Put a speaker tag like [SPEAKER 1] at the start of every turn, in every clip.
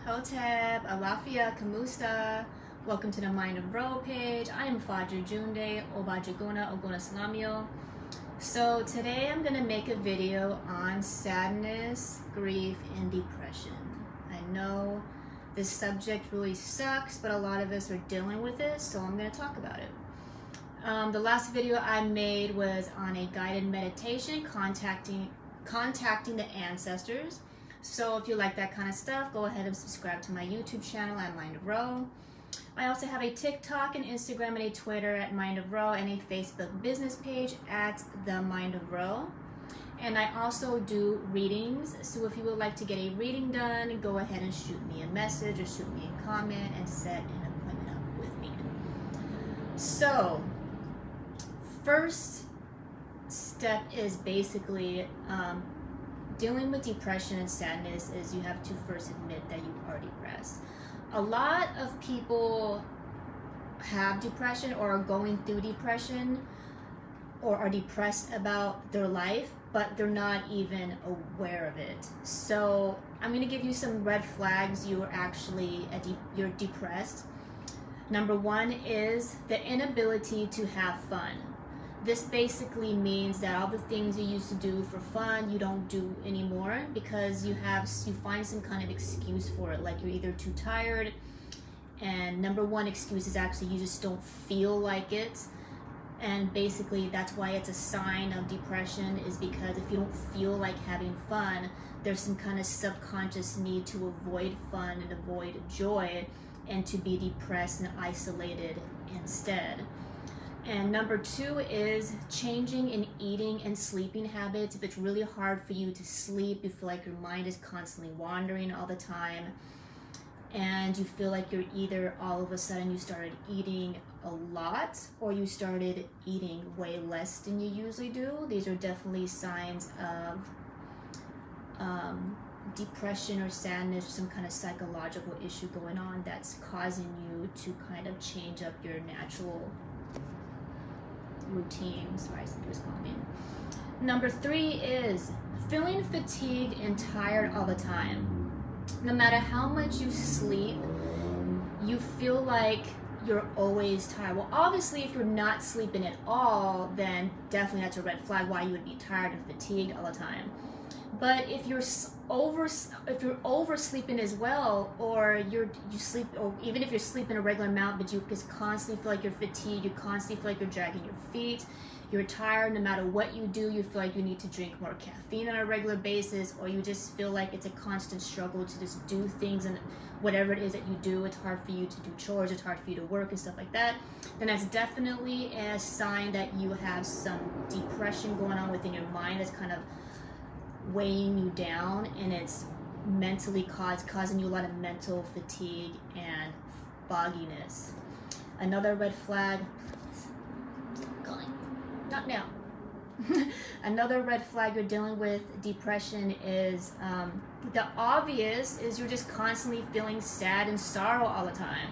[SPEAKER 1] Hotep, Alafia, Kamusta. Welcome to the Mind of Ro page. I am Fajr Junde, Obajaguna, Oguna Salamio. So today I'm going to make a video on sadness, grief, and depression. I know this subject really sucks, but a lot of us are dealing with it, so I'm going to talk about it. The last video I made was on a guided meditation, contacting the ancestors. So if you like that kind of stuff, go ahead and subscribe to my YouTube channel at Mind of Ro. I also have a TikTok, an Instagram, and a Twitter at Mind of Ro, and a Facebook business page at The Mind of Ro. And I also do readings, so if you would like to get a reading done, go ahead and shoot me a message or shoot me a comment and set an appointment up with me. So, first step is basically dealing with depression and sadness is you have to first admit that you are depressed. A lot of people have depression or are going through depression or are depressed about their life, but they're not even aware of it. So I'm going to give you some red flags you're actually you're depressed. Number one is the inability to have fun. This basically means that all the things you used to do for fun, you don't do anymore because you find some kind of excuse for it. Like you're either too tired, and number one excuse is actually you just don't feel like it. And basically that's why it's a sign of depression, is because if you don't feel like having fun, there's some kind of subconscious need to avoid fun and avoid joy and to be depressed and isolated instead. And number two is changing in eating and sleeping habits. If it's really hard for you to sleep, you feel like your mind is constantly wandering all the time, and you feel like you're either all of a sudden you started eating a lot or you started eating way less than you usually do. These are definitely signs of depression or sadness, or some kind of psychological issue going on that's causing you to kind of change up your natural routine. Sorry, somebody was calling me. Number three is feeling fatigued and tired all the time. No matter how much you sleep, you feel like you're always tired. Well, obviously, if you're not sleeping at all, then definitely that's a red flag why you would be tired and fatigued all the time. But if you're oversleeping as well, or you sleep, or even if you're sleeping a regular amount, but you just constantly feel like you're fatigued, you constantly feel like you're dragging your feet, you're tired, no matter what you do, you feel like you need to drink more caffeine on a regular basis, or you just feel like it's a constant struggle to just do things, and whatever it is that you do, it's hard for you to do chores, it's hard for you to work and stuff like that, then that's definitely a sign that you have some depression going on within your mind that's kind of weighing you down, and it's mentally causing you a lot of mental fatigue and fogginess. Another red flag, not now. Another red flag you're dealing with depression is the obvious is you're just constantly feeling sad and sorrow all the time.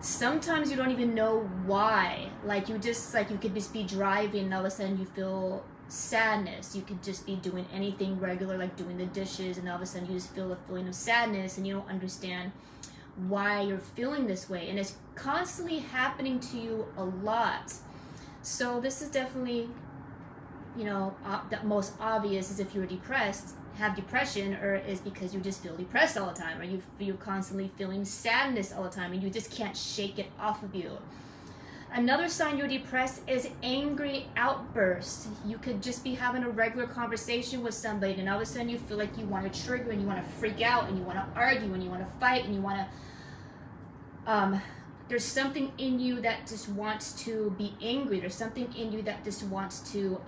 [SPEAKER 1] Sometimes you don't even know why. Like you could just be driving and all of a sudden you feel sadness. You could just be doing anything regular, like doing the dishes, and all of a sudden you just feel a feeling of sadness and you don't understand why you're feeling this way, and it's constantly happening to you a lot. So this is definitely, the most obvious is if you're depressed, have depression, or is because you just feel depressed all the time, or you're constantly feeling sadness all the time and you just can't shake it off of you. Another sign you're depressed is angry outbursts. You could just be having a regular conversation with somebody and all of a sudden you feel like you want to trigger and you want to freak out and you want to argue and you want to fight and you want to there's something in you that just wants to be angry. There's something in you that just wants to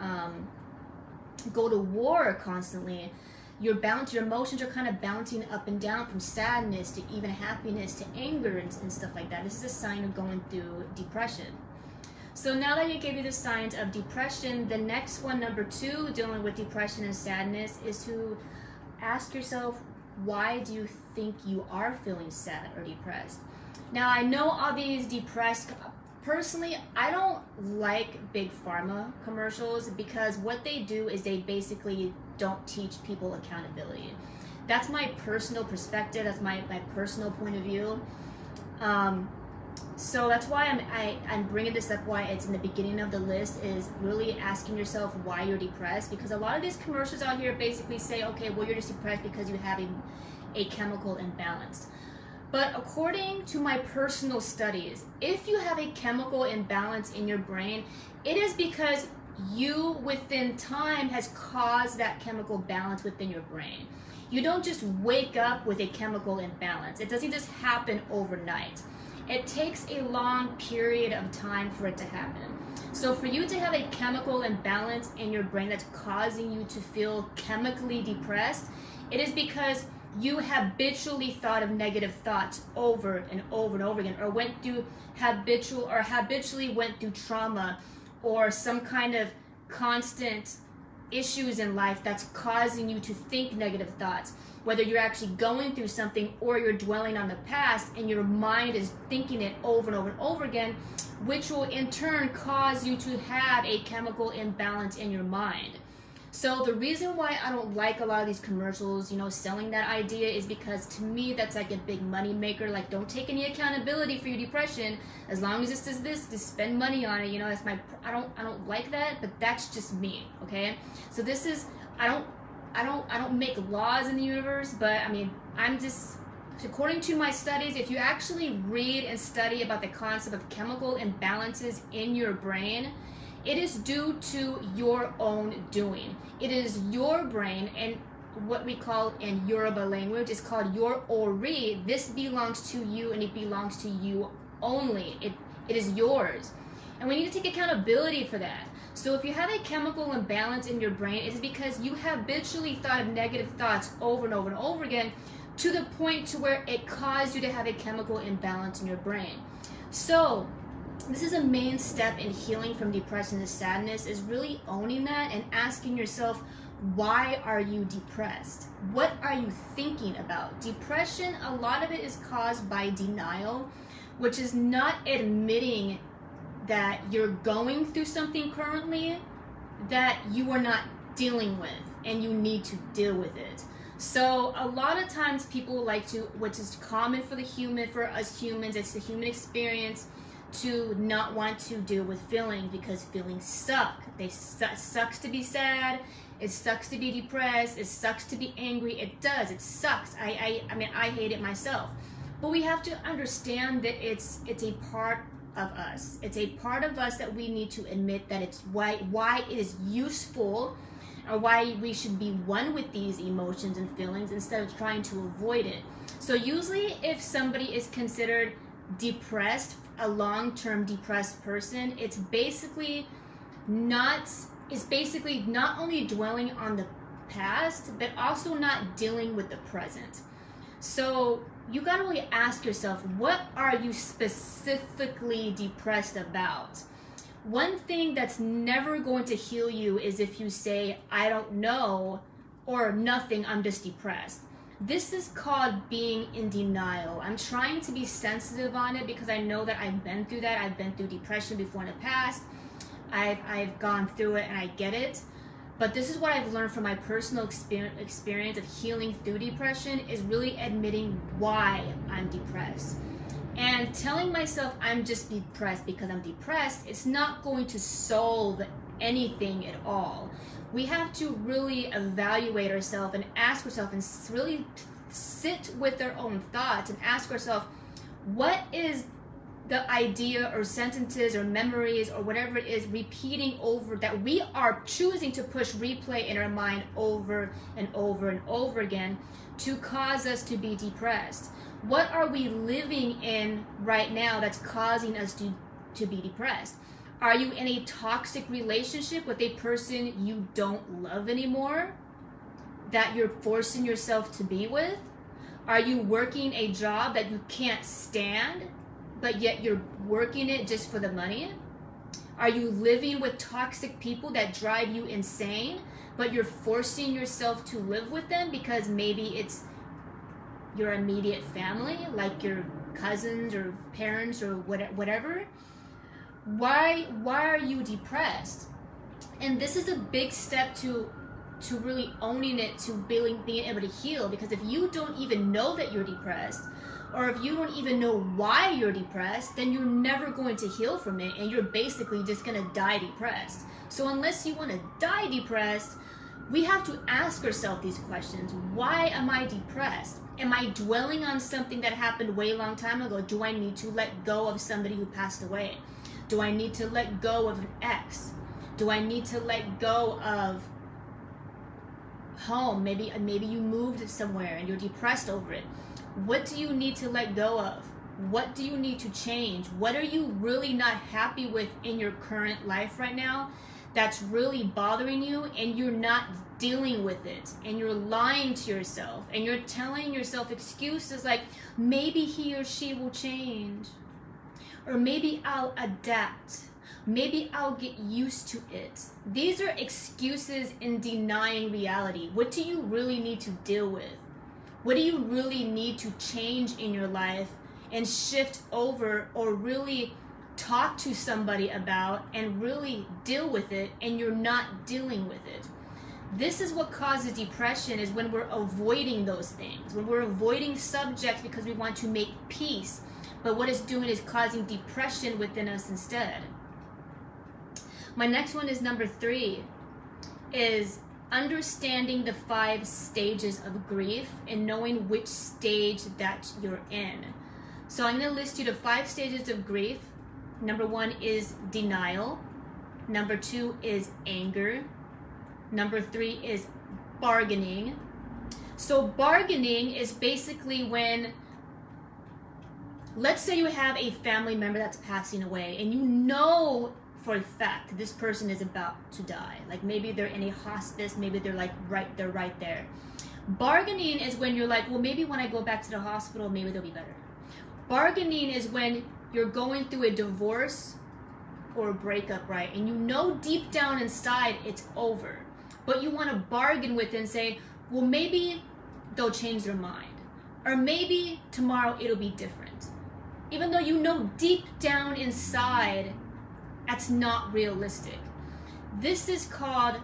[SPEAKER 1] go to war constantly. Your emotions are kind of bouncing up and down from sadness to even happiness to anger and stuff like that. This is a sign of going through depression. So now that I gave you the signs of depression, the next one, number two, dealing with depression and sadness, is to ask yourself, why do you think you are feeling sad or depressed? Now, I know all these depressed, personally, I don't like big pharma commercials because what they do is they basically don't teach people accountability. That's my personal perspective. That's my personal point of view. So that's why I'm bringing this up, why it's in the beginning of the list, is really asking yourself why you're depressed. Because a lot of these commercials out here basically say, okay, well, you're just depressed because you have a chemical imbalance. But according to my personal studies, if you have a chemical imbalance in your brain, it is because you within time has caused that chemical balance within your brain. You don't just wake up with a chemical imbalance. It doesn't just happen overnight. It takes a long period of time for it to happen. So for you to have a chemical imbalance in your brain that's causing you to feel chemically depressed, it is because you habitually thought of negative thoughts over and over and over again, or habitually went through trauma or some kind of constant issues in life that's causing you to think negative thoughts. Whether you're actually going through something or you're dwelling on the past and your mind is thinking it over and over and over again, which will in turn cause you to have a chemical imbalance in your mind. So the reason why I don't like a lot of these commercials, selling that idea, is because to me that's like a big money maker. Like, don't take any accountability for your depression. As long as this does this, just spend money on it. That's I don't like that, but that's just me. Okay. So this is, I don't make laws in the universe, but I'm just, according to my studies, if you actually read and study about the concept of chemical imbalances in your brain, it is due to your own doing. It is your brain, and what we call in Yoruba language is called your ori. This belongs to you, and it belongs to you only. It is yours. And we need to take accountability for that. So if you have a chemical imbalance in your brain, it's because you habitually thought of negative thoughts over and over and over again, to the point to where it caused you to have a chemical imbalance in your brain. So this is a main step in healing from depression and sadness, is really owning that and asking yourself, why are you depressed? What are you thinking about? Depression, a lot of it is caused by denial, which is not admitting that you're going through something currently that you are not dealing with and you need to deal with it. So a lot of times people like to, which is common for us humans, it's the human experience, to not want to deal with feelings because feelings suck. It sucks to be sad. It sucks to be depressed. It sucks to be angry. It does. It sucks. I hate it myself. But we have to understand that it's a part of us. It's a part of us that we need to admit that it's why it is useful, or why we should be one with these emotions and feelings instead of trying to avoid it. So usually if somebody is considered depressed, a long-term depressed person, it's basically not only dwelling on the past, but also not dealing with the present. So you gotta really ask yourself, what are you specifically depressed about? One thing that's never going to heal you is if you say, I don't know, or nothing, I'm just depressed. This is called being in denial. I'm trying to be sensitive on it because I know that I've been through that. I've been through depression before in the past. I've gone through it and I get it. But this is what I've learned from my personal experience of healing through depression, is really admitting why I'm depressed. And telling myself I'm just depressed because I'm depressed, it's not going to solve anything at all. We have to really evaluate ourselves and ask ourselves and really sit with our own thoughts and ask ourselves, what is the idea or sentences or memories or whatever it is repeating over that we are choosing to push replay in our mind over and over and over again to cause us to be depressed? What are we living in right now that's causing us to be depressed? Are you in a toxic relationship with a person you don't love anymore, that you're forcing yourself to be with? Are you working a job that you can't stand, but yet you're working it just for the money? Are you living with toxic people that drive you insane, but you're forcing yourself to live with them because maybe it's your immediate family, like your cousins or parents or whatever? Why are you depressed? And this is a big step to to really owning it, to being able to heal. Because if you don't even know that you're depressed, or if you don't even know why you're depressed, then you're never going to heal from it, and you're basically just going to die depressed. So unless you want to die depressed, we have to ask ourselves these questions. Why am I depressed? Am I dwelling on something that happened way long time ago? Do I need to let go of somebody who passed away? Do I need to let go of an ex? Do I need to let go of home? Maybe you moved somewhere and you're depressed over it. What do you need to let go of? What do you need to change? What are you really not happy with in your current life right now that's really bothering you, and you're not dealing with it, and you're lying to yourself, and you're telling yourself excuses like, maybe he or she will change, or maybe I'll adapt, maybe I'll get used to it. These are excuses in denying reality. What do you really need to deal with? What do you really need to change in your life and shift over, or really talk to somebody about and really deal with it, and you're not dealing with it? This is what causes depression, is when we're avoiding those things, when we're avoiding subjects because we want to make peace, but what it's doing is causing depression within us instead. My next one is number 3, is understanding the 5 stages of grief and knowing which stage that you're in. So I'm going to list you the 5 stages of grief. Number 1 is denial. Number 2 is anger. Number 3 is bargaining. So bargaining is basically when, let's say you have a family member that's passing away, and you know for a fact this person is about to die. Like maybe they're in a hospice, maybe they're like right there. Bargaining is when you're like, well, maybe when I go back to the hospital, maybe they'll be better. Bargaining is when you're going through a divorce or a breakup, right? And you know deep down inside it's over, but you want to bargain with it and say, well, maybe they'll change their mind, or maybe tomorrow it'll be different. Even though you know deep down inside that's not realistic. This is called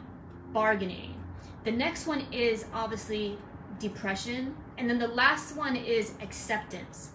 [SPEAKER 1] bargaining. The next one is obviously depression. And then the last one is acceptance.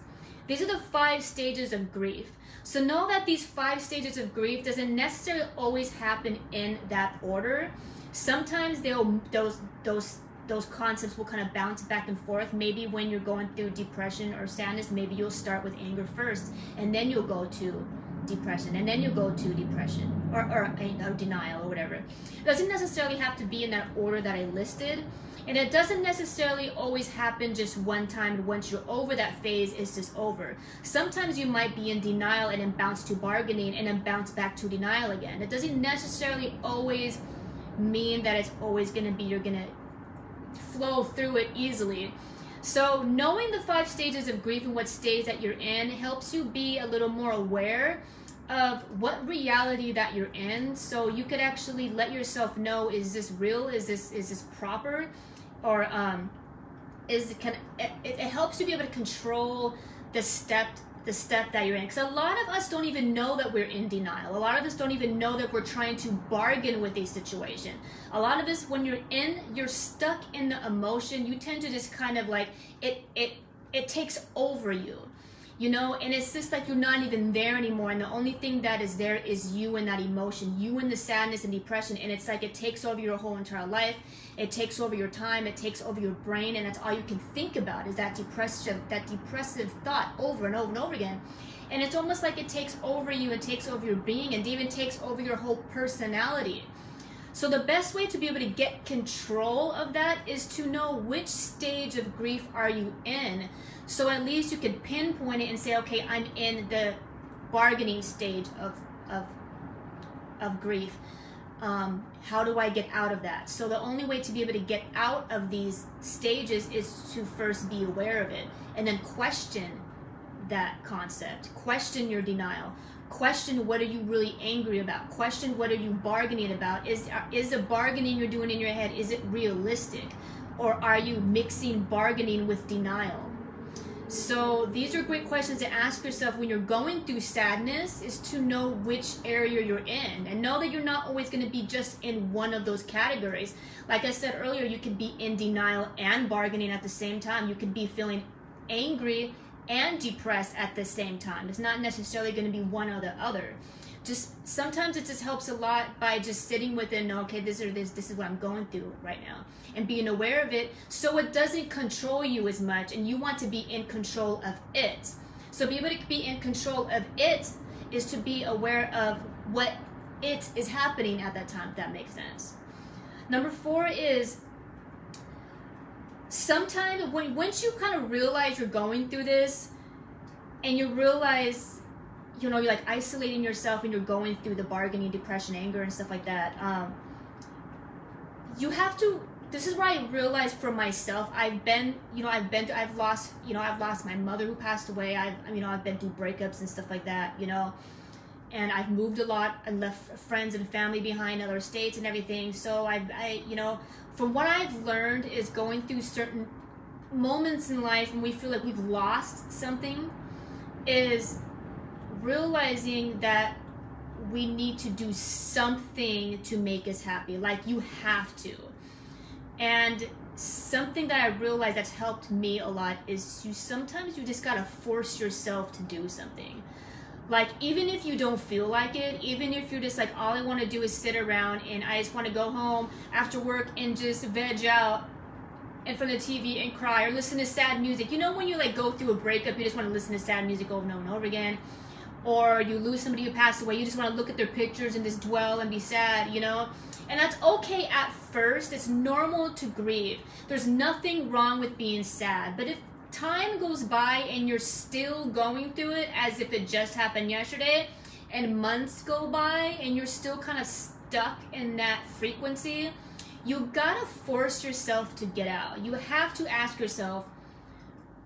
[SPEAKER 1] These are the 5 stages of grief. So know that these 5 stages of grief doesn't necessarily always happen in that order. Sometimes those concepts will kind of bounce back and forth. Maybe when you're going through depression or sadness, maybe you'll start with anger first, and then you'll go to depression, and then you go to depression or denial or whatever. It doesn't necessarily have to be in that order that I listed, and it doesn't necessarily always happen just one time, and once you're over that phase, it's just over. Sometimes you might be in denial and then bounce to bargaining and then bounce back to denial again. It doesn't necessarily always mean that it's always going to be, you're going to flow through it easily. So knowing the 5 stages of grief and what stage that you're in helps you be a little more aware of what reality that you're in, so you could actually let yourself know, is this real, is this proper, or it helps you be able to control the step that you're in. Because a lot of us don't even know that we're in denial. A lot of us don't even know that we're trying to bargain with a situation. A lot of us, when you're stuck in the emotion, you tend to just kind of like, it takes over you, you know, and it's just like you're not even there anymore, and the only thing that is there is you and that emotion, you and the sadness and depression, and it's like it takes over your whole entire life. It takes over your time, it takes over your brain, and that's all you can think about is that depressive thought over and over and over again. And it's almost like it takes over you, it takes over your being, and even takes over your whole personality. So the best way to be able to get control of that is to know which stage of grief are you in. So at least you can pinpoint it and say, okay, I'm in the bargaining stage of grief. How do I get out of that? So the only way to be able to get out of these stages is to first be aware of it, and then question that concept, question your denial, question what are you really angry about, question what are you bargaining about. Is the bargaining you're doing in your head, is it realistic, or are you mixing bargaining with denial? So these are great questions to ask yourself when you're going through sadness, is to know which area you're in, and know that you're not always going to be just in one of those categories. Like I said earlier, you could be in denial and bargaining at the same time. You could be feeling angry and depressed at the same time. It's not necessarily going to be one or the other. Just sometimes it just helps a lot by just sitting with it and know, okay, this is what I'm going through right now, and being aware of it, so it doesn't control you as much, and you want to be in control of it. So be able to be in control of it is to be aware of what it is happening at that time, if that makes sense. Number 4 is, sometimes once you kind of realize you're going through this, and you realize, you know, you're like isolating yourself and you're going through the bargaining, depression, anger, and stuff like that, you have to, this is where I realized for myself, I've lost my mother who passed away. I've been through breakups and stuff like that, you know, and I've moved a lot and left friends and family behind, other states and everything. So from what I've learned is going through certain moments in life when we feel like we've lost something, is realizing that we need to do something to make us happy. Like, you have to. And something that I realized that's helped me a lot is sometimes you just gotta force yourself to do something. Like, even if you don't feel like it, even if you're just like, all I want to do is sit around and I just want to go home after work and just veg out in front of the TV and cry, or listen to sad music. You know, when you like go through a breakup, you just want to listen to sad music over and over again. Or you lose somebody who passed away, you just want to look at their pictures and just dwell and be sad, you know? And that's okay at first. It's normal to grieve. There's nothing wrong with being sad. But if time goes by and you're still going through it as if it just happened yesterday, and months go by and you're still kind of stuck in that frequency, you gotta force yourself to get out. You have to ask yourself,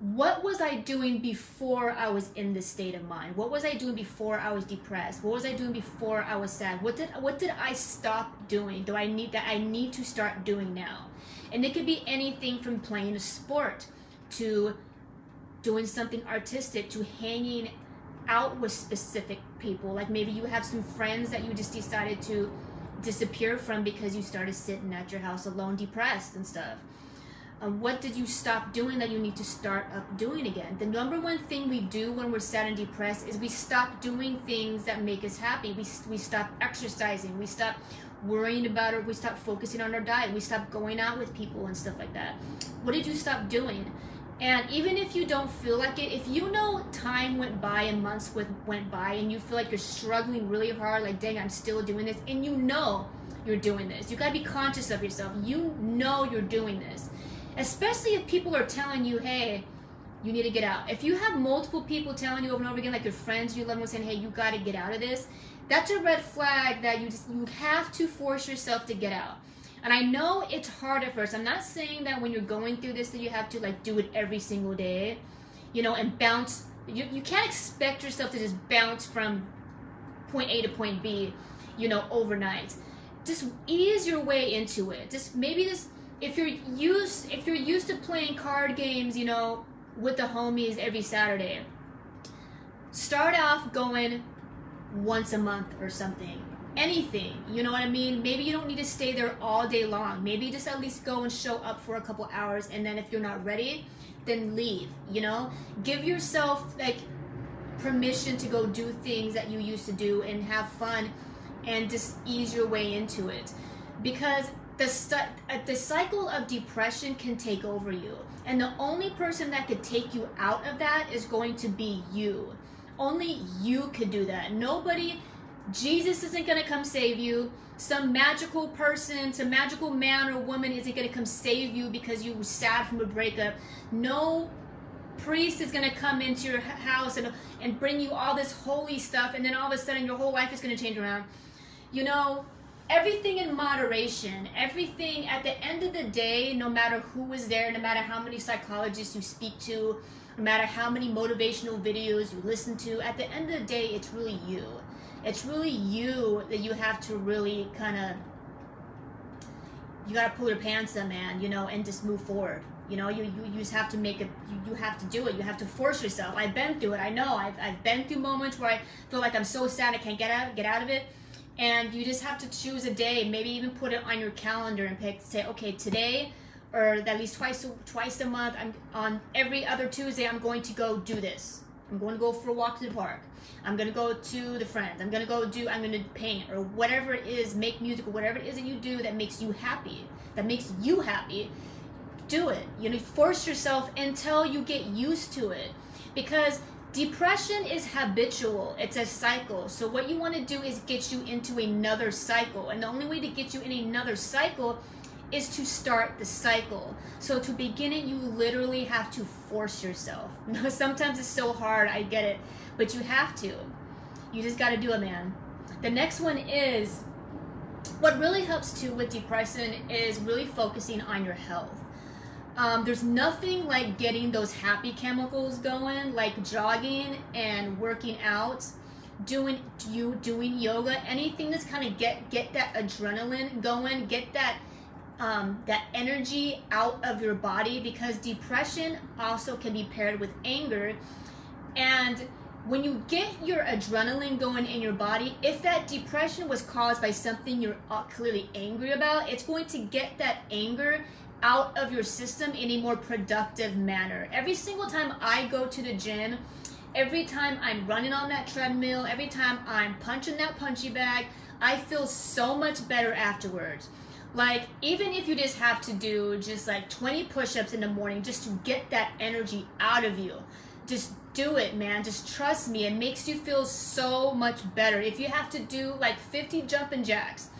[SPEAKER 1] what was I doing before I was in this state of mind? What was I doing before I was depressed? What was I doing before I was sad? What did I stop doing? I need to start doing now? And it could be anything from playing a sport to doing something artistic to hanging out with specific people. Like, maybe you have some friends that you just decided to disappear from because you started sitting at your house alone, depressed and stuff. What did you stop doing that you need to start up doing again? The number one thing we do when we're sad and depressed is we stop doing things that make us happy. We stop exercising. We stop worrying about it. We stop focusing on our diet. We stop going out with people and stuff like that. What did you stop doing? And even if you don't feel like it, if you know time went by and months went by and you feel like you're struggling really hard, like, dang, I'm still doing this, and you know you're doing this. You gotta be conscious of yourself. You know you're doing this. Especially if people are telling you, hey, you need to get out. If you have multiple people telling you over and over again, like your friends, your loved ones, saying, hey, you got to get out of this, that's a red flag that you have to force yourself to get out. And I know it's hard at first. I'm not saying that when you're going through this that you have to like do it every single day, you know, and bounce. You can't expect yourself to just bounce from point A to point B, you know, overnight. Just ease your way into it. If you're used to playing card games, you know, with the homies every Saturday, start off going once a month or something. Anything, you know what I mean? Maybe you don't need to stay there all day long. Maybe just at least go and show up for a couple hours, and then if you're not ready, then leave, you know? Give yourself like permission to go do things that you used to do and have fun and just ease your way into it. Because the cycle of depression can take over you, and the only person that could take you out of that is going to be you. Only you could do that. Nobody. Jesus isn't going to come save you. Some magical person, some magical man or woman isn't going to come save you because you were sad from a breakup. No priest is going to come into your house and bring you all this holy stuff, and then all of a sudden your whole life is going to change around. You know, everything in moderation. Everything at the end of the day, no matter who is there, no matter how many psychologists you speak to, no matter how many motivational videos you listen to, at the end of the day, it's really you. It's really you that you have to really you gotta pull your pants up, man, you know, and just move forward. You know, you just have to make it, you have to do it. You have to force yourself. I've been through it. I know. I've been through moments where I feel like I'm so sad I can't get out of it. And you just have to choose a day, maybe even put it on your calendar and say, okay, today, or at least twice a month, I'm on every other Tuesday, I'm going to go do this. I'm going to go for a walk to the park. I'm going to go to the friends. I'm going to paint, or whatever it is, make music, or whatever it is that you do that makes you happy, do it. You know, force yourself until you get used to it, because depression is habitual. It's a cycle. So what you want to do is get you into another cycle, and the only way to get you in another cycle is to start the cycle. So to begin it, you literally have to force yourself. Sometimes it's so hard, I get it, but you have to. You just got to do it, man. The next one is, what really helps too with depression is really focusing on your health. There's nothing like getting those happy chemicals going, like jogging and working out, doing yoga, anything that's kind of get that adrenaline going, get that energy out of your body, because depression also can be paired with anger. And when you get your adrenaline going in your body, if that depression was caused by something you're clearly angry about, it's going to get that anger out of your system in a more productive manner. Every single time I go to the gym, every time I'm running on that treadmill, every time I'm punching that punchy bag, I feel so much better afterwards. Like, even if you just have to do just like 20 push-ups in the morning just to get that energy out of you, just do it, man. Just trust me. It makes you feel so much better. If you have to do like 50 jumping jacks,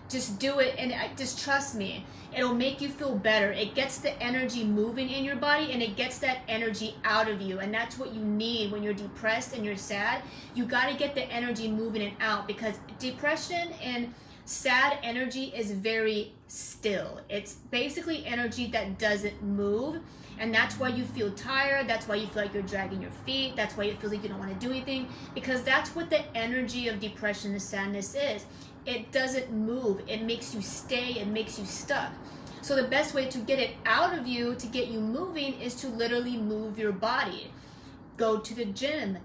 [SPEAKER 1] just do it, and just trust me. It'll make you feel better. It gets the energy moving in your body, and it gets that energy out of you. And that's what you need when you're depressed and you're sad. You got to get the energy moving and out, because depression and sad energy is very still. It's basically energy that doesn't move, and that's why you feel tired. That's why you feel like you're dragging your feet. That's why it feels like you don't want to do anything, because that's what the energy of depression and sadness is. It doesn't move. It makes you stay. It makes you stuck. So the best way to get it out of you, to get you moving, is to literally move your body. Go to the gym.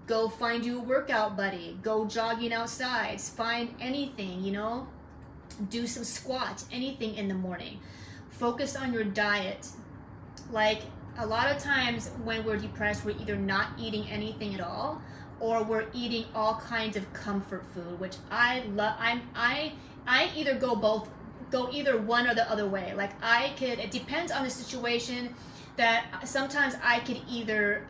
[SPEAKER 1] Go find you a workout buddy. Go jogging outside. Find anything, you know. Do some squats, anything in the morning. Focus on your diet. Like, a lot of times when we're depressed, we're either not eating anything at all, or we're eating all kinds of comfort food, which I love. I either go either one or the other way. Like, it depends on the situation, that sometimes I could either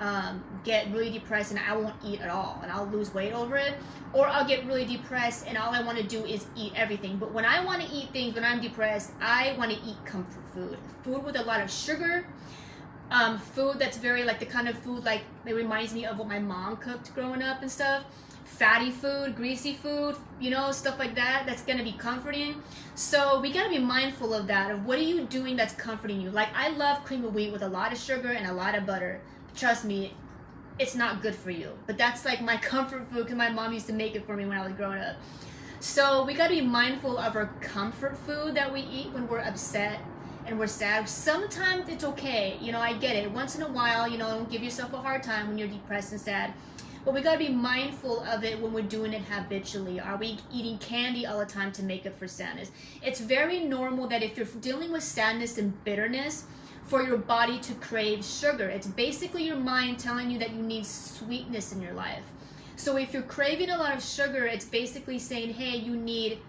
[SPEAKER 1] get really depressed and I won't eat at all and I'll lose weight over it, or I'll get really depressed and all I want to do is eat everything. But when I want to eat things, when I'm depressed, I want to eat comfort food with a lot of sugar, food that's very like the kind of food like it reminds me of what my mom cooked growing up and stuff. Fatty food, greasy food, you know, stuff like that, that's going to be comforting. So we got to be mindful of that, of what are you doing that's comforting you. Like, I love cream of wheat with a lot of sugar and a lot of butter. Trust me, it's not good for you. But that's like my comfort food, because my mom used to make it for me when I was growing up. So we got to be mindful of our comfort food that we eat when we're upset and we're sad. Sometimes it's okay, you know, I get it. Once in a while, you know, don't give yourself a hard time when you're depressed and sad. But we got to be mindful of it when we're doing it habitually. Are we eating candy all the time to make up for sadness? It's very normal that if you're dealing with sadness and bitterness, for your body to crave sugar. It's basically your mind telling you that you need sweetness in your life. So if you're craving a lot of sugar, it's basically saying, hey, you need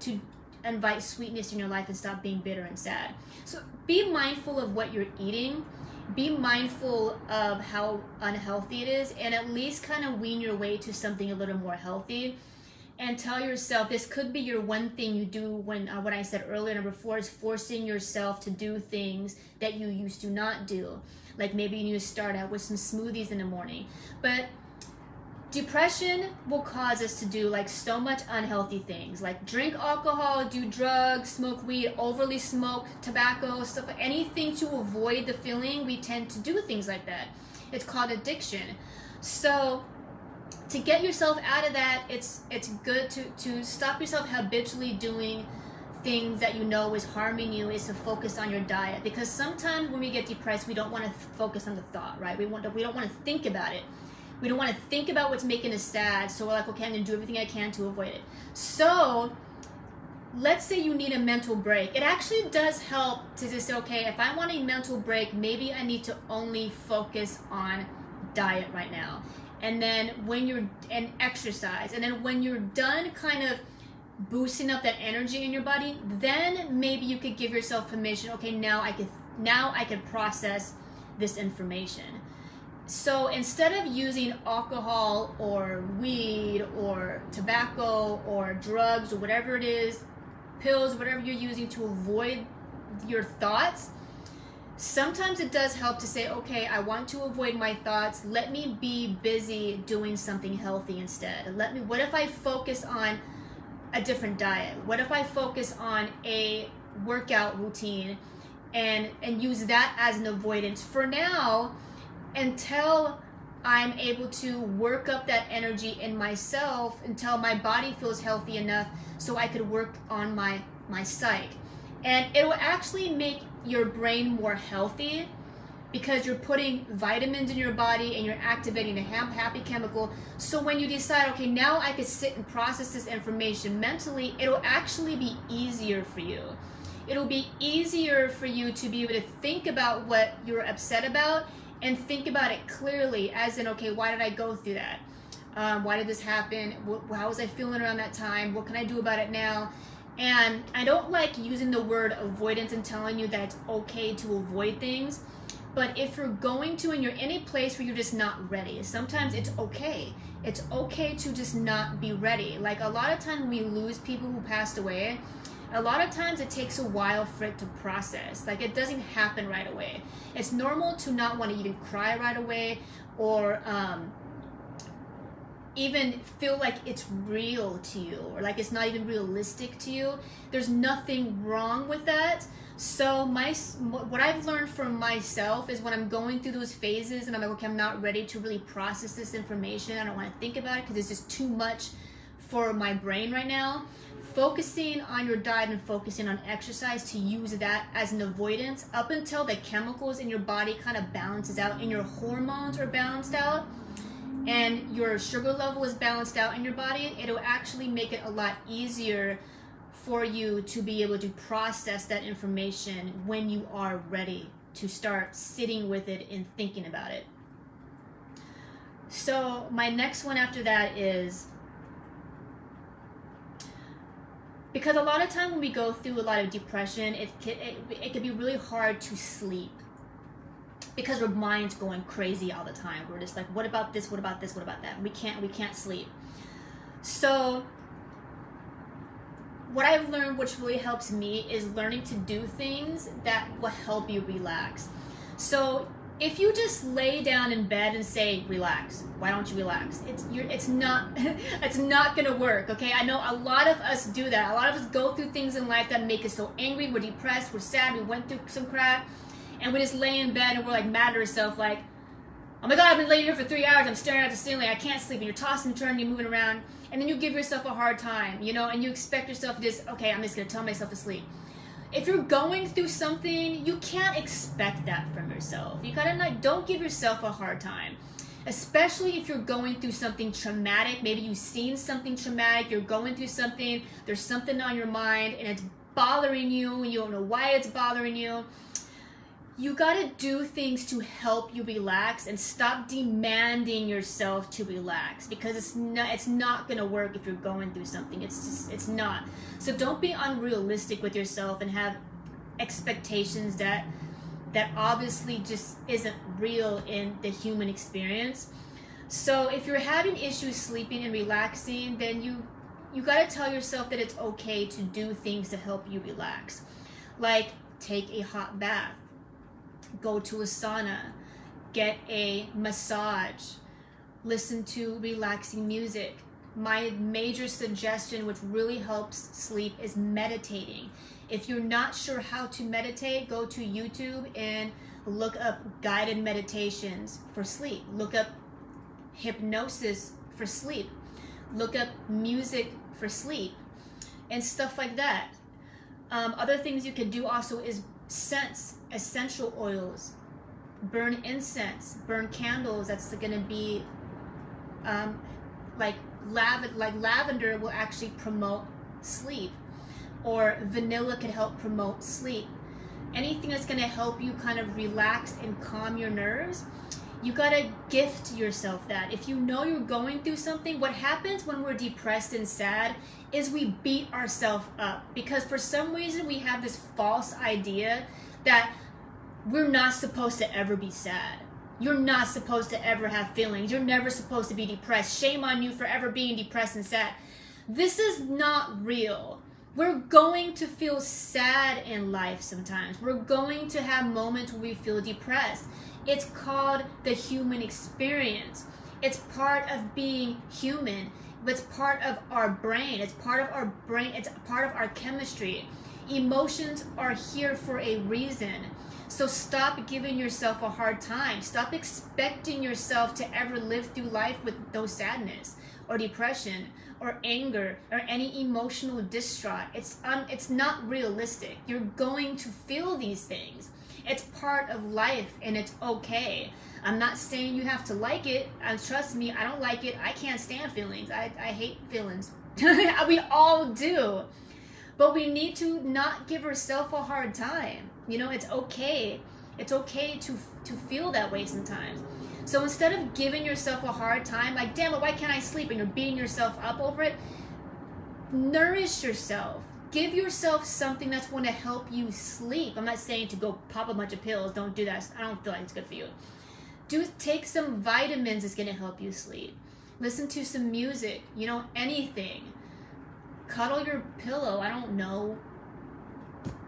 [SPEAKER 1] to invite sweetness in your life and stop being bitter and sad. So be mindful of what you're eating. Be mindful of how unhealthy it is, and at least kind of wean your way to something a little more healthy. And tell yourself, this could be your one thing you do when what I said earlier, number 4, is forcing yourself to do things that you used to not do. Like maybe you need to start out with some smoothies in the morning. But depression will cause us to do like so much unhealthy things, like drink alcohol, do drugs, smoke weed, overly smoke tobacco, stuff, anything to avoid the feeling. We tend to do things like that. It's called addiction. So to get yourself out of that, it's good to stop yourself habitually doing things that you know is harming you is to focus on your diet, because sometimes when we get depressed we don't want to focus on the thought, right? We don't want to think about it. We don't want to think about what's making us sad, so we're like, okay, I'm gonna do everything I can to avoid it. So let's say you need a mental break. It actually does help to just say, okay, if I want a mental break, maybe I need to only focus on diet right now, and then and exercise, and then when you're done kind of boosting up that energy in your body, then maybe you could give yourself permission, okay, now I could process this information. So instead of using alcohol or weed or tobacco or drugs or whatever it is, pills, whatever you're using to avoid your thoughts, sometimes it does help to say, okay, I want to avoid my thoughts. Let me be busy doing something healthy instead. What if I focus on a different diet? What if I focus on a workout routine and use that as an avoidance for now, until I'm able to work up that energy in myself, until my body feels healthy enough so I could work on my psyche. And it will actually make your brain more healthy, because you're putting vitamins in your body and you're activating a happy chemical. So when you decide, okay, now I could sit and process this information mentally, it'll actually be easier for you. It'll be easier for you to be able to think about what you're upset about and think about it clearly, as in, okay, why did I go through that? Why did this happen? How was I feeling around that time? What can I do about it now? And I don't like using the word avoidance and telling you that it's okay to avoid things. But if you're going to, and you're in a place where you're just not ready, sometimes it's okay. It's okay to just not be ready. Like a lot of times when we lose people who passed away, a lot of times it takes a while for it to process. Like it doesn't happen right away. It's normal to not want to even cry right away, or even feel like it's real to you, or like it's not even realistic to you. There's nothing wrong with that. So what I've learned from myself is when I'm going through those phases and I'm like, okay, I'm not ready to really process this information, I don't want to think about it because it's just too much for my brain right now, focusing on your diet and focusing on exercise, to use that as an avoidance up until the chemicals in your body kind of balances out and your hormones are balanced out and your sugar level is balanced out in your body. It'll actually make it a lot easier for you to be able to process that information when you are ready to start sitting with it and thinking about it. So my next one after that is, because a lot of time when we go through a lot of depression, it can be really hard to sleep, because our mind's going crazy all the time. We're just like, what about this, what about this, what about that? We can't sleep. So what I've learned, which really helps me, is learning to do things that will help you relax. So if you just lay down in bed and say, relax, why don't you relax? It's not gonna work, okay? I know a lot of us do that. A lot of us go through things in life that make us so angry, we're depressed, we're sad, we went through some crap, and we just lay in bed and we're like mad at ourselves, like, oh my God, I've been laying here for 3 hours, I'm staring at the ceiling, I can't sleep, and you're tossing and turning, you're moving around, and then you give yourself a hard time, and you expect yourself to just, okay, I'm just gonna tell myself to sleep. If you're going through something, you can't expect that from yourself. You gotta don't give yourself a hard time, especially if you're going through something traumatic. Maybe you've seen something traumatic, you're going through something, there's something on your mind, and it's bothering you, and you don't know why it's bothering you. You gotta do things to help you relax and stop demanding yourself to relax, because it's not gonna work if you're going through something. It's not. So don't be unrealistic with yourself and have expectations that obviously just isn't real in the human experience. So if you're having issues sleeping and relaxing, then you gotta tell yourself that it's okay to do things to help you relax, like take a hot bath, go to a sauna, get a massage, listen to relaxing music. My major suggestion, which really helps sleep, is meditating. If you're not sure how to meditate, go to YouTube and look up guided meditations for sleep. Look up hypnosis for sleep. Look up music for sleep and stuff like that. Other things you can do also is scents, essential oils, burn incense, burn candles. That's going to be like lavender will actually promote sleep, or vanilla can help promote sleep. Anything that's going to help you kind of relax and calm your nerves, you got to gift yourself that. If you know you're going through something, what happens when we're depressed and sad is we beat ourselves up, because for some reason we have this false idea that we're not supposed to ever be sad. You're not supposed to ever have feelings. You're never supposed to be depressed. Shame on you for ever being depressed and sad. This is not real. We're going to feel sad in life sometimes. We're going to have moments where we feel depressed. It's called the human experience. It's part of being human. It's part of our brain. It's part of our brain. It's part of our chemistry. Emotions are here for a reason. So stop giving yourself a hard time. Stop expecting yourself to ever live through life with no sadness or depression or anger or any emotional distraught. It's not realistic. You're going to feel these things. It's part of life and it's okay. I'm not saying you have to like it. And trust me, I don't like it. I can't stand feelings. I hate feelings. We all do. But we need to not give ourselves a hard time. You know, it's okay. It's okay to feel that way sometimes. So instead of giving yourself a hard time, like, damn it, why can't I sleep? And you're beating yourself up over it, nourish yourself. Give yourself something that's going to help you sleep. I'm not saying to go pop a bunch of pills. Don't do that. I don't feel like it's good for you. Take some vitamins that's going to help you sleep. Listen to some music, you know, anything. Cuddle your pillow, I don't know.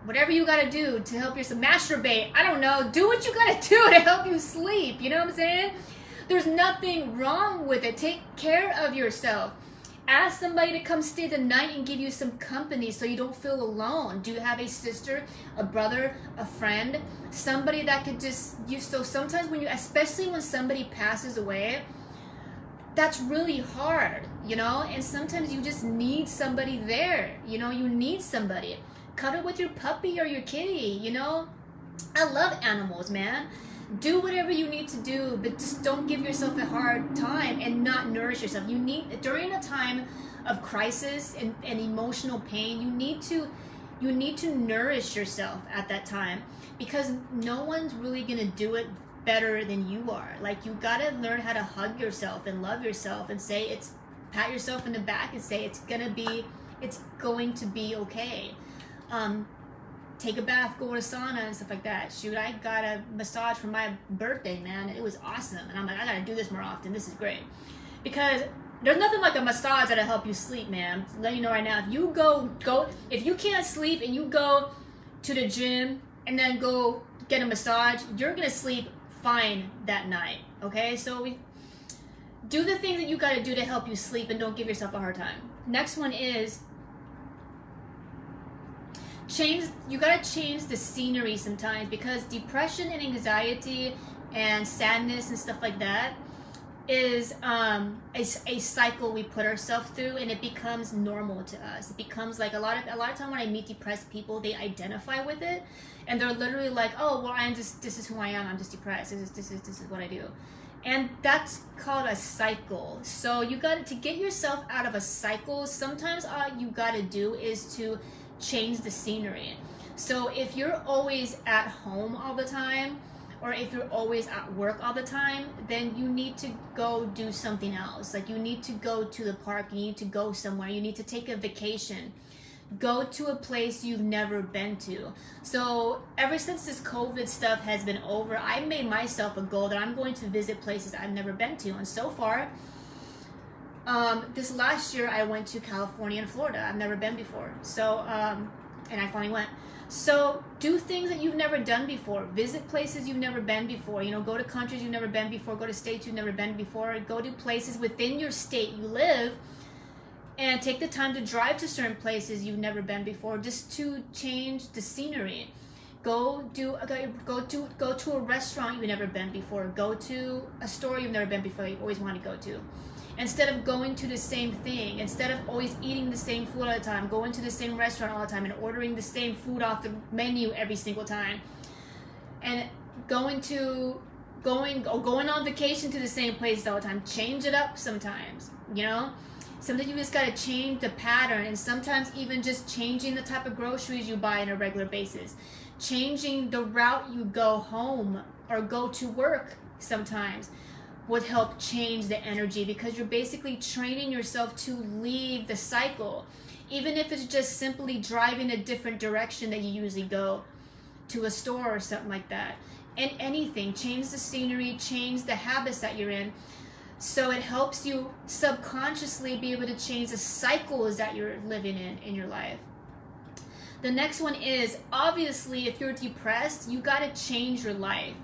[SPEAKER 1] Whatever you gotta do to help yourself. Masturbate, I don't know. Do what you gotta do to help you sleep, you know what I'm saying? There's nothing wrong with it. Take care of yourself. Ask somebody to come stay the night and give you some company so you don't feel alone. Do you have a sister, a brother, a friend? Somebody that could just, so sometimes when you, especially when somebody passes away, that's really hard, you know? And sometimes you just need somebody there, you know? You need somebody. Cuddle with your puppy or your kitty, you know? I love animals, man. Do whatever you need to do, but just don't give yourself a hard time and not nourish yourself. You need, during a time of crisis and emotional pain, you need to nourish yourself at that time, because no one's really gonna do it better than you are. Like, you gotta learn how to hug yourself and love yourself and say pat yourself in the back and say it's going to be okay. Take a bath, go to sauna and stuff like that. Shoot, I got a massage for my birthday, man. It was awesome. And I'm like, I gotta do this more often. This is great. Because there's nothing like a massage that'll help you sleep, man. To let you know right now, if you if you can't sleep and you go to the gym and then go get a massage, you're gonna sleep fine that night. Okay, so do the things that you got to do to help you sleep and don't give yourself a hard time. Next one is you got to change the scenery sometimes, because depression and anxiety and sadness and stuff like that is a cycle we put ourselves through, and it becomes normal to us. It becomes like a lot of time when I meet depressed people, they identify with it, and they're literally like, oh well, this is who I am, I'm just depressed, this is what I do. And that's called a cycle. So you got to get yourself out of a cycle. Sometimes all you got to do is to change the scenery. So if you're always at home all the time, or if you're always at work all the time, then you need to go do something else. Like, you need to go to the park, you need to go somewhere, you need to take a vacation. Go to a place you've never been to. So ever since this COVID stuff has been over, I made myself a goal that I'm going to visit places I've never been to. And so far, this last year I went to California and Florida. I've never been before. So, and I finally went. So do things that you've never done before. Visit places you've never been before. You know, go to countries you've never been before. Go to states you've never been before. Go to places within your state you live, and take the time to drive to certain places you've never been before, just to change the scenery. Go to a restaurant you've never been before. Go to a store you've never been before, you always want to go to. Instead of going to the same thing, instead of always eating the same food all the time, going to the same restaurant all the time and ordering the same food off the menu every single time, and going on vacation to the same place all the time. Change it up sometimes, you know? Sometimes you just gotta change the pattern, and sometimes even just changing the type of groceries you buy on a regular basis. Changing the route you go home or go to work sometimes would help change the energy, because you're basically training yourself to leave the cycle. Even if it's just simply driving a different direction that you usually go to a store or something like that. And anything, change the scenery, change the habits that you're in. So it helps you subconsciously be able to change the cycles that you're living in your life. The next one is, obviously, if you're depressed, you got to change your life.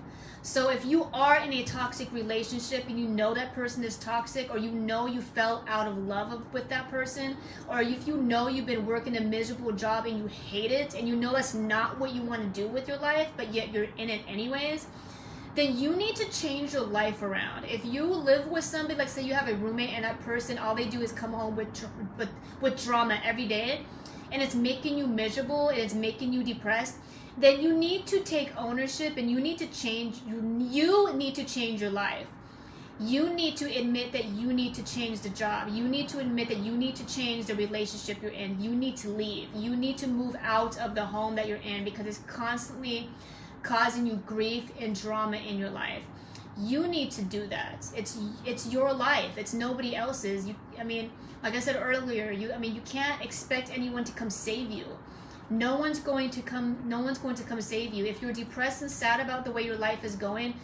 [SPEAKER 1] So if you are in a toxic relationship and you know that person is toxic, or you know you fell out of love with that person, or if you know you've been working a miserable job and you hate it, and you know that's not what you want to do with your life, but yet you're in it anyways, then you need to change your life around. If you live with somebody, like say you have a roommate and that person, all they do is come home with drama every day, and it's making you miserable, and it's making you depressed, then you need to take ownership, and you need to change. You need to change your life. You need to admit that you need to change the job. You need to admit that you need to change the relationship you're in. You need to leave. You need to move out of the home that you're in, because it's constantly causing you grief and drama in your life. You need to do that. It's your life. It's nobody else's. Like I said earlier, you can't expect anyone to come save you. No one's going to come save you. If you're depressed and sad about the way your life is going,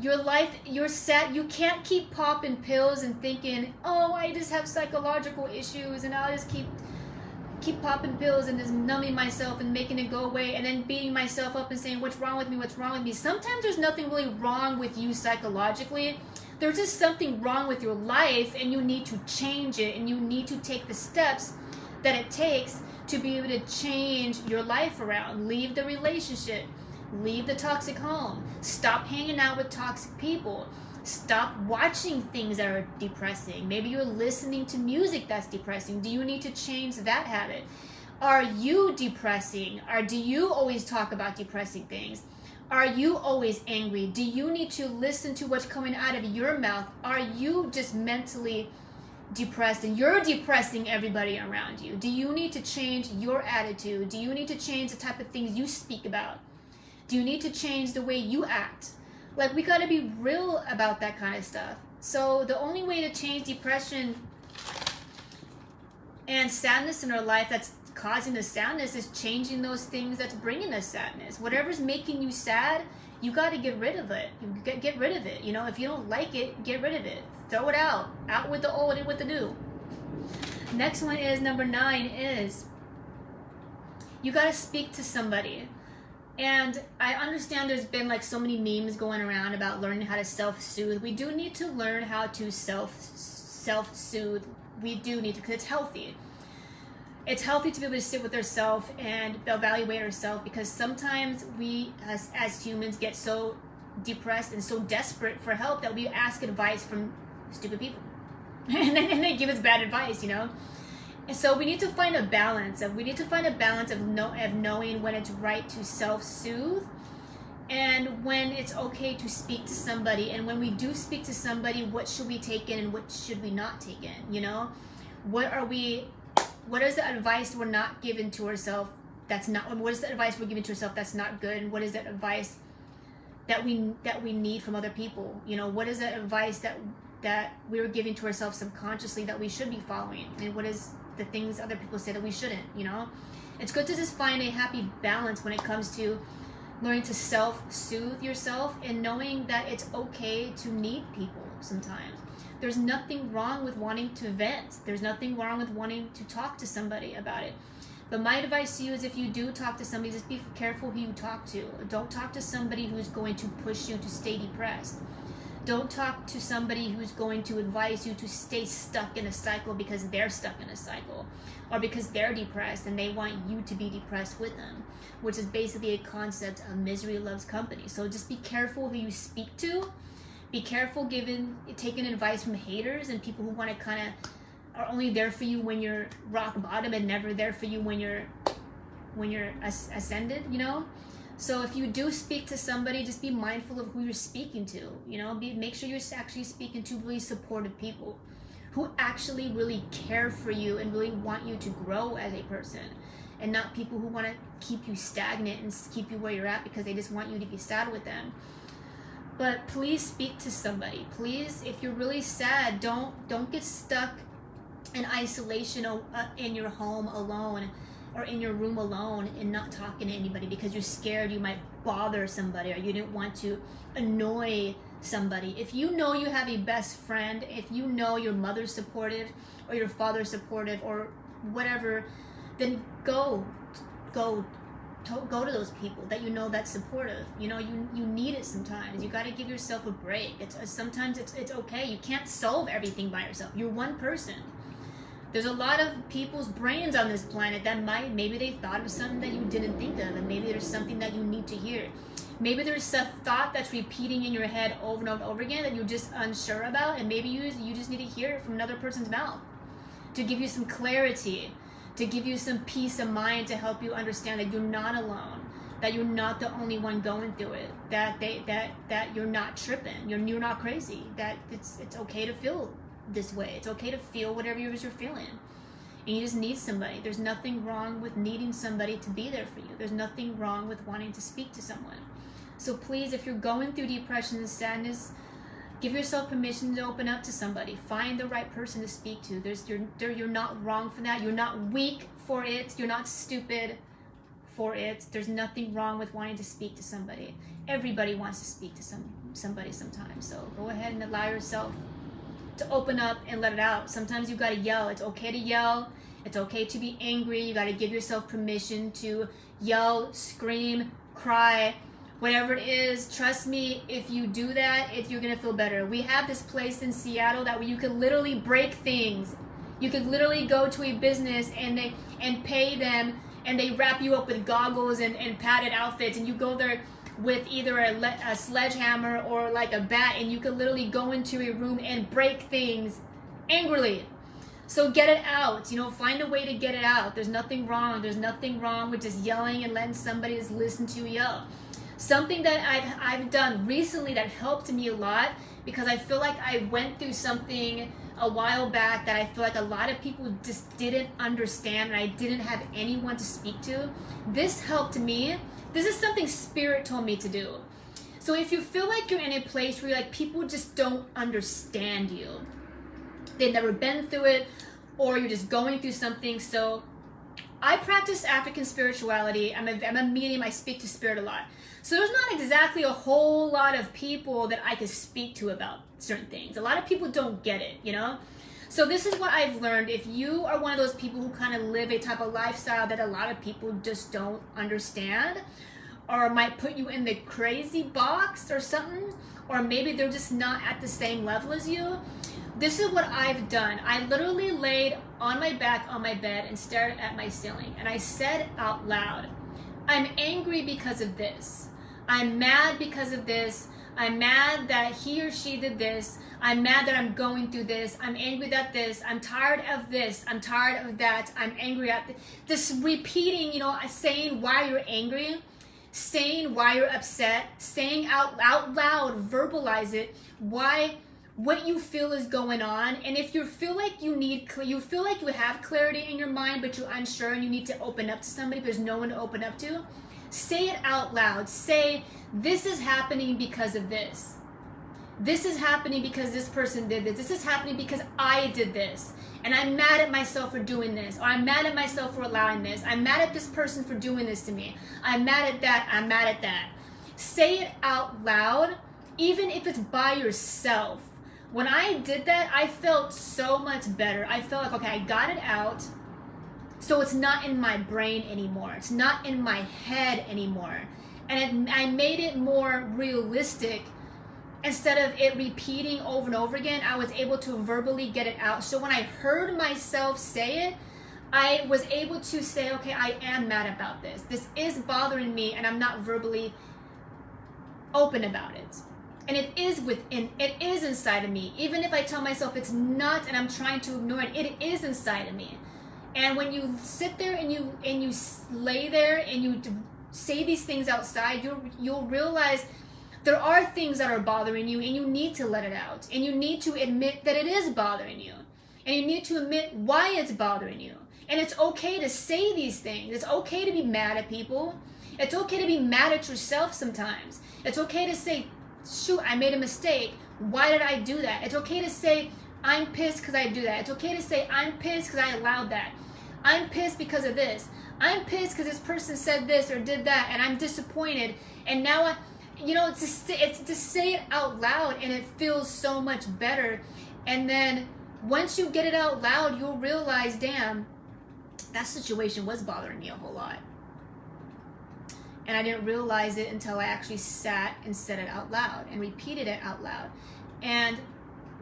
[SPEAKER 1] you're sad. You can't keep popping pills and thinking, oh, I just have psychological issues and I'll just keep popping pills and just numbing myself and making it go away, and then beating myself up and saying, what's wrong with me? Sometimes there's nothing really wrong with you psychologically. There's just something wrong with your life, and you need to change it, and you need to take the steps that it takes to be able to change your life around. Leave the relationship. Leave the toxic home. Stop hanging out with toxic people. Stop watching things that are depressing. Maybe you're listening to music that's depressing. Do you need to change that habit? Are you depressing? Or do you always talk about depressing things? Are you always angry? Do you need to listen to what's coming out of your mouth? Are you just mentally depressed and you're depressing everybody around you? Do you need to change your attitude? Do you need to change the type of things you speak about? Do you need to change the way you act? Like, we got to be real about that kind of stuff. So the only way to change depression and sadness in our life that's causing the sadness is changing those things that's bringing us sadness. Whatever's making you sad, you got to get rid of it. Get rid of it. You know, if you don't like it, get rid of it. Throw it out. Out with the old and with the new. Next one is, number 9 is, you got to speak to somebody. And I understand there's been like so many memes going around about learning how to self-soothe. We do need to learn how to self-soothe. We do need to, because it's healthy. It's healthy to be able to sit with ourselves and evaluate ourselves, because sometimes we as humans get so depressed and so desperate for help that we ask advice from stupid people. and they give us bad advice, you know? And so we need to find a balance of knowing when it's right to self-soothe and when it's okay to speak to somebody. And when we do speak to somebody, what should we take in and what should we not take in? You know, what is the advice we're not giving to ourselves that's not, what is the advice we're giving to ourselves that's not good? And what is that advice that we need from other people? You know, what is the advice that we're giving to ourselves subconsciously that we should be following? And what is the things other people say that we shouldn't? You know, it's good to just find a happy balance when it comes to learning to self-soothe yourself and knowing that it's okay to need people sometimes. There's nothing wrong with wanting to vent. There's nothing wrong with wanting to talk to somebody about it. But my advice to you is, if you do talk to somebody, just be careful who you talk to. Don't talk to somebody who's going to push you to stay depressed. Don't talk to somebody who's going to advise you to stay stuck in a cycle because they're stuck in a cycle, or because they're depressed and they want you to be depressed with them, which is basically a concept of misery loves company. So just be careful who you speak to. Be careful taking advice from haters and people who want to kind of are only there for you when you're rock bottom and never there for you when you're ascended, you know. So if you do speak to somebody, just be mindful of who you're speaking to, you know. Make sure you're actually speaking to really supportive people who actually really care for you and really want you to grow as a person, and not people who want to keep you stagnant and keep you where you're at because they just want you to be sad with them. But please speak to somebody. Please, if you're really sad, don't get stuck in isolation in your home alone, or in your room alone and not talking to anybody because you're scared you might bother somebody, or you didn't want to annoy somebody. If you know you have a best friend, if you know your mother's supportive or your father's supportive or whatever, then go to those people that you know that's supportive. You know, you need it sometimes. You got to give yourself a break. Sometimes it's okay. You can't solve everything by yourself. You're one person. There's a lot of people's brains on this planet that maybe they thought of something that you didn't think of, and maybe there's something that you need to hear. Maybe there's a thought that's repeating in your head over and over and over again that you're just unsure about, and maybe you just need to hear it from another person's mouth to give you some clarity, to give you some peace of mind, to help you understand that you're not alone, that you're not the only one going through it, that you're not tripping, you're not crazy, that it's okay to feel this way. It's okay to feel whatever you're feeling, and you just need somebody. There's nothing wrong with needing somebody to be there for you. There's nothing wrong with wanting to speak to someone. So please, if you're going through depression and sadness, give yourself permission to open up to somebody. Find the right person to speak to. You're not wrong for that. You're not weak for it. You're not stupid for it. There's nothing wrong with wanting to speak to somebody. Everybody wants to speak to somebody sometimes. So go ahead and allow yourself to open up and let it out. Sometimes you gotta yell. It's okay to yell. It's okay to be angry. You gotta give yourself permission to yell, scream, cry, whatever it is. Trust me, if you do that, you're gonna feel better. We have this place in Seattle that where you can literally break things. You could literally go to a business and pay them, and they wrap you up with goggles and padded outfits, and you go there with either a sledgehammer or like a bat, and you can literally go into a room and break things angrily. So get it out, you know, find a way to get it out. There's nothing wrong. There's nothing wrong with just yelling and letting somebody just listen to you yell. Something that I've done recently that helped me a lot, because I feel like I went through something a while back that I feel like a lot of people just didn't understand, and I didn't have anyone to speak to. This helped me. This is something Spirit told me to do. So if you feel like you're in a place where people just don't understand you, they've never been through it, or you're just going through something. So I practice African spirituality. I'm a medium. I speak to spirit a lot. So there's not exactly a whole lot of people that I could speak to about certain things. A lot of people don't get it, you know? So this is what I've learned. If you are one of those people who kind of live a type of lifestyle that a lot of people just don't understand, or might put you in the crazy box or something, or maybe they're just not at the same level as you, this is what I've done. I literally laid on my back on my bed and stared at my ceiling, and I said out loud, I'm angry because of this. I'm mad because of this. I'm mad that he or she did this. I'm mad that I'm going through this. I'm angry at this. I'm tired of this. I'm tired of that. I'm angry at this. Just repeating, you know, saying why you're angry, saying why you're upset, saying out loud, verbalize it, what you feel is going on. And if you feel like you feel like you have clarity in your mind, but you're unsure and you need to open up to somebody, there's no one to open up to, say it out loud. Say, this is happening because of this. This is happening because this person did this. This is happening because I did this. And I'm mad at myself for doing this. Or I'm mad at myself for allowing this. I'm mad at this person for doing this to me. I'm mad at that. I'm mad at that. Say it out loud, even if it's by yourself. When I did that, I felt so much better. I felt like, okay, I got it out. So it's not in my brain anymore. It's not in my head anymore. And I made it more realistic instead of it repeating over and over again, I was able to verbally get it out. So when I heard myself say it, I was able to say, okay, I am mad about this. This is bothering me, and I'm not verbally open about it. And it is inside of me. Even if I tell myself it's not and I'm trying to ignore it, it is inside of me. And when you sit there and you lay there and you say these things outside, you'll realize there are things that are bothering you, and you need to let it out. And you need to admit that it is bothering you. And you need to admit why it's bothering you. And it's okay to say these things. It's okay to be mad at people. It's okay to be mad at yourself sometimes. It's okay to say, shoot, I made a mistake. Why did I do that? It's okay to say, I'm pissed because I do that. It's okay to say, I'm pissed because I allowed that. I'm pissed because of this. I'm pissed because this person said this or did that, and I'm disappointed. And now, it's to say it out loud, and it feels so much better. And then once you get it out loud, you'll realize, damn, that situation was bothering me a whole lot. And I didn't realize it until I actually sat and said it out loud and repeated it out loud. And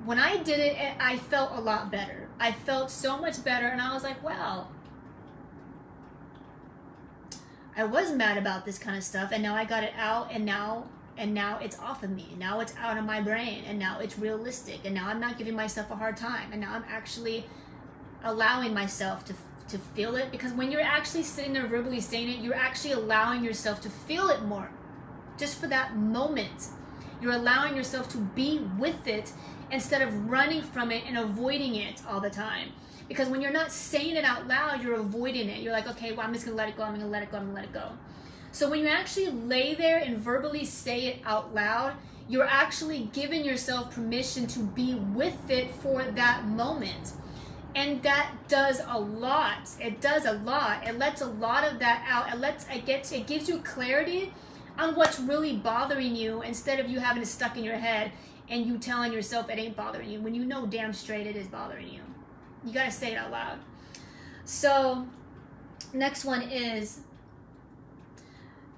[SPEAKER 1] when I did it, I felt a lot better. I felt so much better, and I was like, wow, I was mad about this kind of stuff, and now I got it out, and now it's off of me. Now it's out of my brain, and now it's realistic, and now I'm not giving myself a hard time, and now I'm actually allowing myself to feel it. Because when you're actually sitting there verbally saying it, you're actually allowing yourself to feel it more, just for that moment. You're allowing yourself to be with it instead of running from it and avoiding it all the time. Because when you're not saying it out loud, you're avoiding it. You're like, okay, well, I'm just gonna let it go, I'm gonna let it go, I'm gonna let it go. So when you actually lay there and verbally say it out loud, you're actually giving yourself permission to be with it for that moment. And that does a lot. It does a lot. It lets a lot of that out. It gives you clarity on what's really bothering you, instead of you having it stuck in your head and you telling yourself it ain't bothering you, when you know damn straight it is bothering you. You gotta say it out loud. So next one is,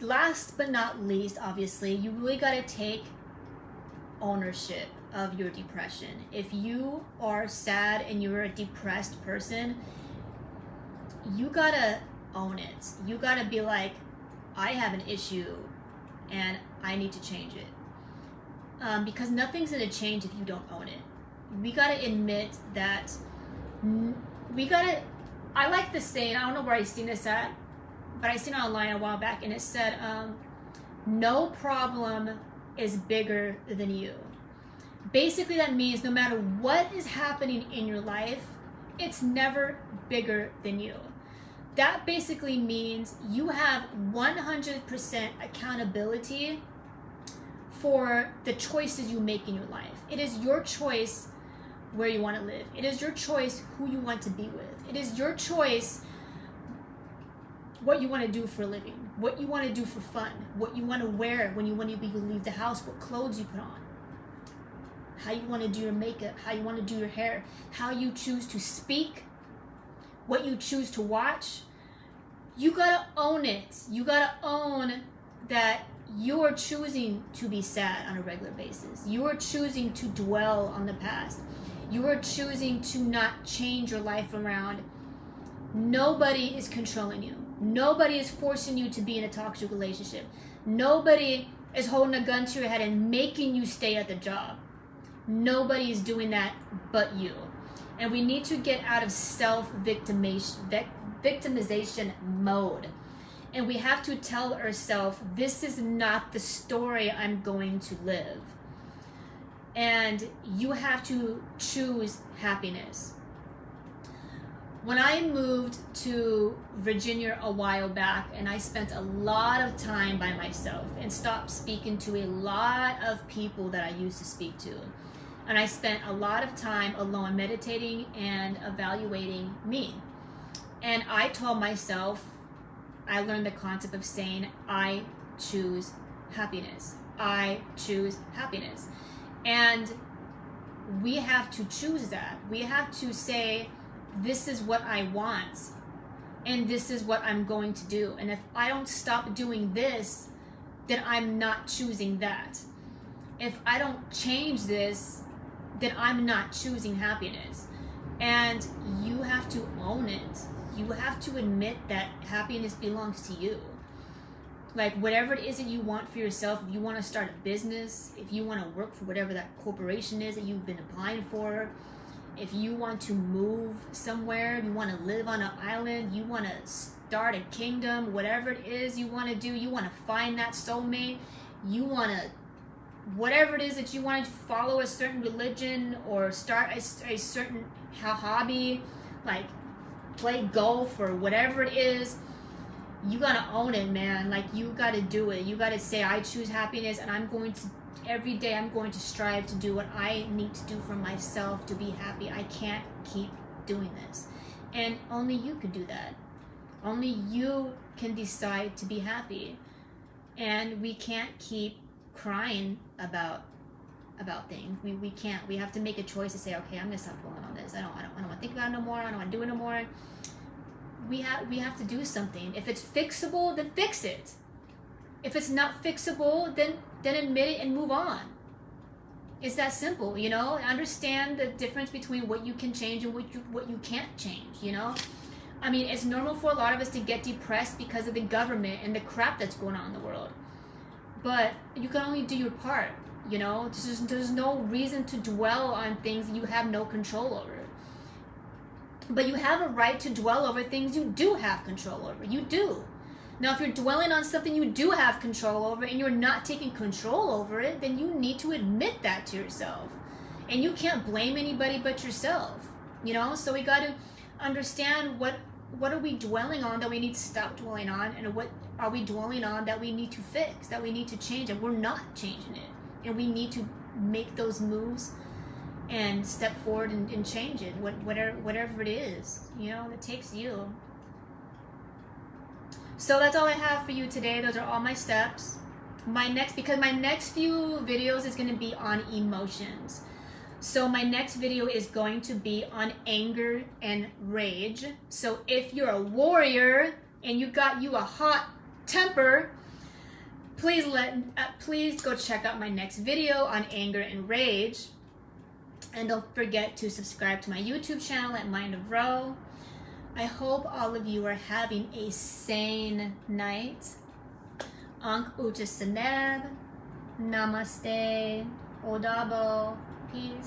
[SPEAKER 1] last but not least, obviously, you really gotta take ownership of your depression. If you are sad and you're a depressed person, you gotta own it. You gotta be like, I have an issue and I need to change it. Because nothing's gonna change if you don't own it. We gotta admit that I like this saying, I don't know where I seen this at, but I seen it online a while back, and it said, no problem is bigger than you. Basically, that means no matter what is happening in your life, it's never bigger than you. That basically means you have 100% accountability for the choices you make in your life. It is your choice where you want to live. It is your choice who you want to be with. It is your choice what you want to do for a living, what you want to do for fun, what you want to wear when you leave the house, what clothes you put on, how you want to do your makeup, how you want to do your hair, how you choose to speak, what you choose to watch. You gotta own it. You gotta own that you are choosing to be sad on a regular basis. You are choosing to dwell on the past. You are choosing to not change your life around. Nobody is controlling you. Nobody is forcing you to be in a toxic relationship. Nobody is holding a gun to your head and making you stay at the job. Nobody is doing that but you. And we need to get out of self-victimization mode. And we have to tell ourselves, this is not the story I'm going to live. And you have to choose happiness. When I moved to Virginia a while back, and I spent a lot of time by myself and stopped speaking to a lot of people that I used to speak to. And I spent a lot of time alone meditating and evaluating me. And I told myself, I learned the concept of saying, I choose happiness. I choose happiness. And we have to choose that. We have to say, this is what I want, and this is what I'm going to do. And if I don't stop doing this, then I'm not choosing that. if I don't change this, then I'm not choosing happiness. And you have to own it. You have to admit that happiness belongs to you. Like, whatever it is that you want for yourself, if you want to start a business, if you want to work for whatever that corporation is that you've been applying for, if you want to move somewhere, you want to live on an island, you want to start a kingdom, whatever it is you want to do, you want to find that soulmate, you want to, whatever it is that you want to follow a certain religion or start a certain hobby, like play golf or whatever it is, you gotta own it, man. Like, you gotta do it. You gotta say, I choose happiness, and I'm going to, every day I'm going to strive to do what I need to do for myself to be happy. I can't keep doing this. And only you can do that. Only you can decide to be happy. And we can't keep crying about things. We can't. We have to make a choice to say, okay, I'm gonna stop dwelling on this. I don't want to think about it no more. I don't want to do it no more. We have to do something. If it's fixable, then fix it. If it's not fixable, then admit it and move on. It's that simple, you know? Understand the difference between what you can change and what you can't change, you know? I mean, it's normal for a lot of us to get depressed because of the government and the crap that's going on in the world. But you can only do your part, you know? There's no reason to dwell on things that you have no control over. But you have a right to dwell over things you do have control over. You do. Now, if you're dwelling on something you do have control over and you're not taking control over it, then you need to admit that to yourself. And you can't blame anybody but yourself, you know? So we got to understand what are we dwelling on that we need to stop dwelling on, and what are we dwelling on that we need to fix, that we need to change, and we're not changing it. And we need to make those moves and step forward and change it, whatever it is, you know, it takes you. So that's all I have for you today. Those are all my steps. Because my next few videos is going to be on emotions. So my next video is going to be on anger and rage. So if you're a warrior and you got a hot temper, please go check out my next video on anger and rage. And don't forget to subscribe to my YouTube channel at Mind of Ro. I hope all of you are having a sane night. Ankh Uta Seneb. Namaste. Odabo. Peace.